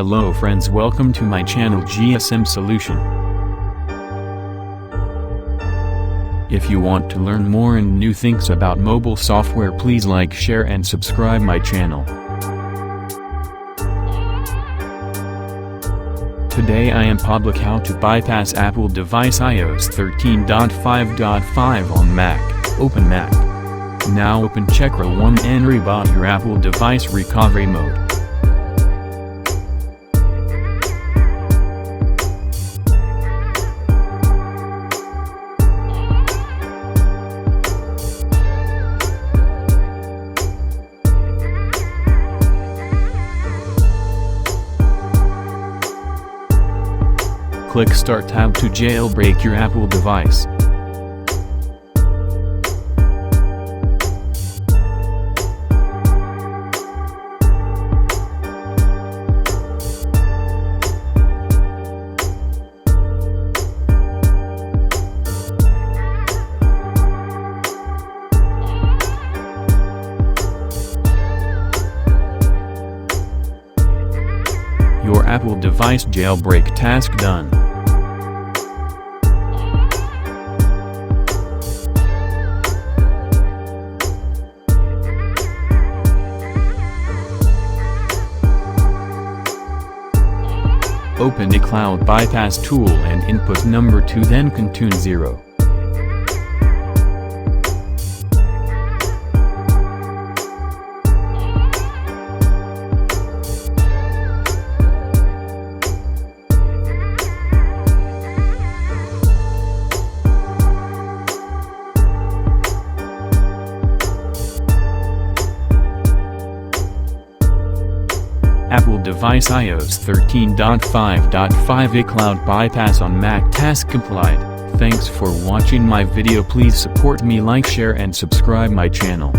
Hello friends, welcome to my channel GSM Solution. If you want to learn more and new things about mobile software, please like, share and subscribe my channel. Today I am public how to bypass Apple device iOS 13.5.5 on Mac. Open Mac. Now open Checker 1 and reboot your Apple device recovery mode. Click Start tab to jailbreak your Apple device. Your Apple device jailbreak task done. Open iCloud bypass tool and input number 2, then continue 0. Apple device iOS 13.5.5 iCloud bypass on Mac task complied. Thanks for watching my video. Please support me, like, share and subscribe my channel.